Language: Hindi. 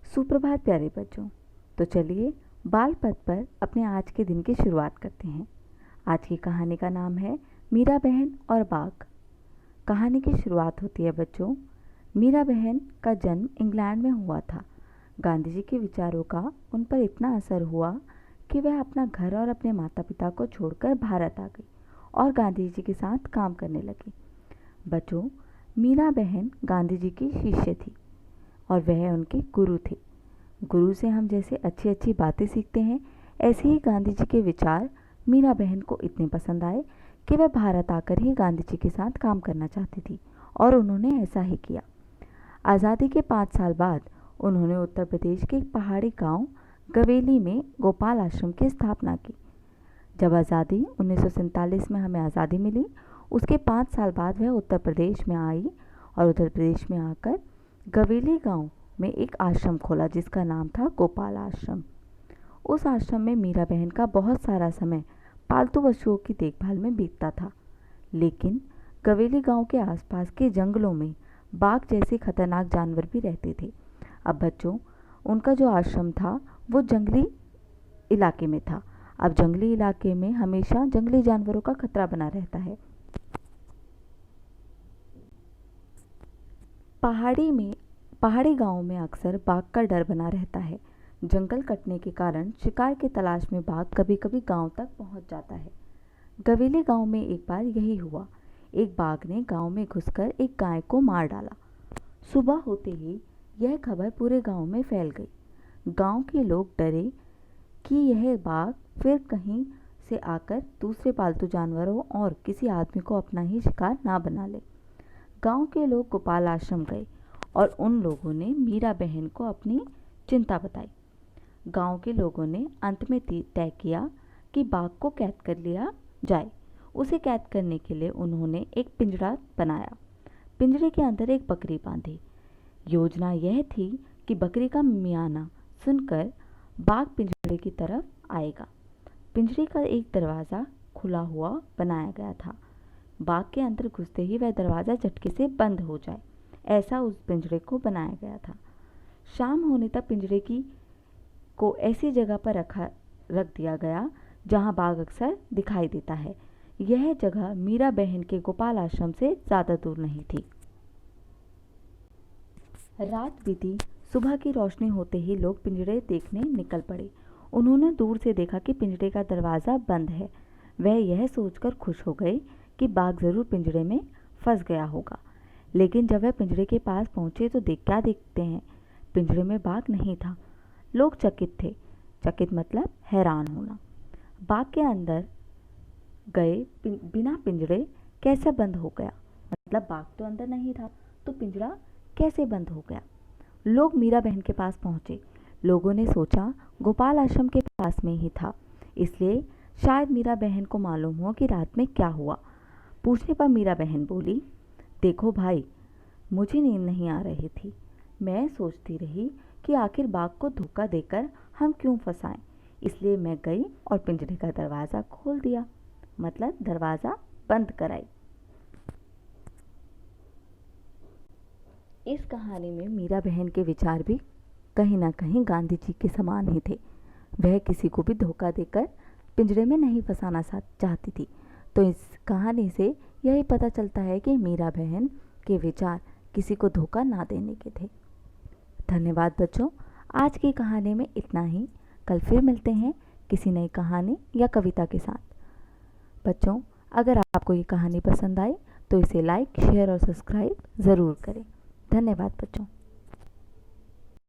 सुप्रभात प्यारे बच्चों। तो चलिए बाल पथ पर अपने आज के दिन की शुरुआत करते हैं। आज की कहानी का नाम है मीरा बहन और बाघ। कहानी की शुरुआत होती है बच्चों। मीरा बहन का जन्म इंग्लैंड में हुआ था। गांधी जी के विचारों का उन पर इतना असर हुआ कि वह अपना घर और अपने माता पिता को छोड़कर भारत आ गई और गांधी जी के साथ काम करने लगी। बच्चों, मीरा बहन गांधी जी की शिष्य थी और वह उनके गुरु थे। गुरु से हम जैसे अच्छी अच्छी बातें सीखते हैं, ऐसे ही गांधी जी के विचार मीरा बहन को इतने पसंद आए कि वह भारत आकर ही गांधी जी के साथ काम करना चाहती थी और उन्होंने ऐसा ही किया। आज़ादी के 5 साल बाद उन्होंने उत्तर प्रदेश के एक पहाड़ी गांव गवेली में गोपाल आश्रम की स्थापना की। जब आज़ादी 1947 में हमें आज़ादी मिली, उसके 5 साल बाद वह उत्तर प्रदेश में आई और उत्तर प्रदेश में आकर गवेली गांव में एक आश्रम खोला जिसका नाम था गोपाल आश्रम। उस आश्रम में मीरा बहन का बहुत सारा समय पालतू पशुओं की देखभाल में बीतता था। लेकिन गवेली गांव के आसपास के जंगलों में बाघ जैसे खतरनाक जानवर भी रहते थे। अब बच्चों, उनका जो आश्रम था वो जंगली इलाके में था। अब जंगली इलाके में हमेशा जंगली जानवरों का खतरा बना रहता है। पहाड़ी गांवों में अक्सर बाघ का डर बना रहता है। जंगल कटने के कारण शिकार की तलाश में बाघ कभी कभी गांव तक पहुंच जाता है। गवेली गांव में एक बार यही हुआ। एक बाघ ने गांव में घुसकर एक गाय को मार डाला। सुबह होते ही यह खबर पूरे गांव में फैल गई। गांव के लोग डरे कि यह बाघ फिर कहीं से आकर दूसरे पालतू जानवरों और किसी आदमी को अपना ही शिकार ना बना ले। गांव के लोग गोपाल आश्रम गए और उन लोगों ने मीरा बहन को अपनी चिंता बताई। गांव के लोगों ने अंत में तय किया कि बाघ को कैद कर लिया जाए। उसे कैद करने के लिए उन्होंने एक पिंजरा बनाया। पिंजरे के अंदर एक बकरी बांधी। योजना यह थी कि बकरी का मियाना सुनकर बाघ पिंजरे की तरफ आएगा। पिंजरे का एक दरवाज़ा खुला हुआ बनाया गया था। बाघ के अंदर घुसते ही वह दरवाज़ा झटके से बंद हो जाए, ऐसा उस पिंजरे को बनाया गया था। शाम होने तक पिंजरे को ऐसी जगह पर रख दिया गया जहां बाघ अक्सर दिखाई देता है। यह जगह मीरा बहन के गोपाल आश्रम से ज़्यादा दूर नहीं थी। रात बीती। सुबह की रोशनी होते ही लोग पिंजरे देखने निकल पड़े। उन्होंने दूर से देखा कि पिंजरे का दरवाज़ा बंद है। वह यह सोचकर खुश हो गए कि बाघ ज़रूर पिंजरे में फंस गया होगा। लेकिन जब वह पिंजरे के पास पहुंचे तो क्या देखते हैं, पिंजरे में बाघ नहीं था। लोग चकित थे। चकित मतलब हैरान होना। बाघ के अंदर गए बिना पिंजरे कैसे बंद हो गया? मतलब बाघ तो अंदर नहीं था, तो पिंजरा कैसे बंद हो गया? लोग मीरा बहन के पास पहुंचे। लोगों ने सोचा गोपाल आश्रम के पास में ही था, इसलिए शायद मीरा बहन को मालूम हुआ कि रात में क्या हुआ। पूछने पर मीरा बहन बोली, देखो भाई, मुझे नींद नहीं आ रही थी। मैं सोचती रही कि आखिर बाघ को धोखा देकर हम क्यों फंसाएं, इसलिए मैं गई और पिंजरे का दरवाज़ा खोल दिया, मतलब दरवाज़ा बंद कराई। इस कहानी में मीरा बहन के विचार भी कहीं ना कहीं गांधी जी के समान ही थे। वह किसी को भी धोखा देकर पिंजरे में नहीं फंसाना चाहती थी। तो इस कहानी से यही पता चलता है कि मीरा बहन के विचार किसी को धोखा ना देने के थे। धन्यवाद बच्चों। आज की कहानी में इतना ही। कल फिर मिलते हैं किसी नई कहानी या कविता के साथ। बच्चों, अगर आपको ये कहानी पसंद आई तो इसे लाइक, शेयर और सब्सक्राइब ज़रूर करें। धन्यवाद बच्चों।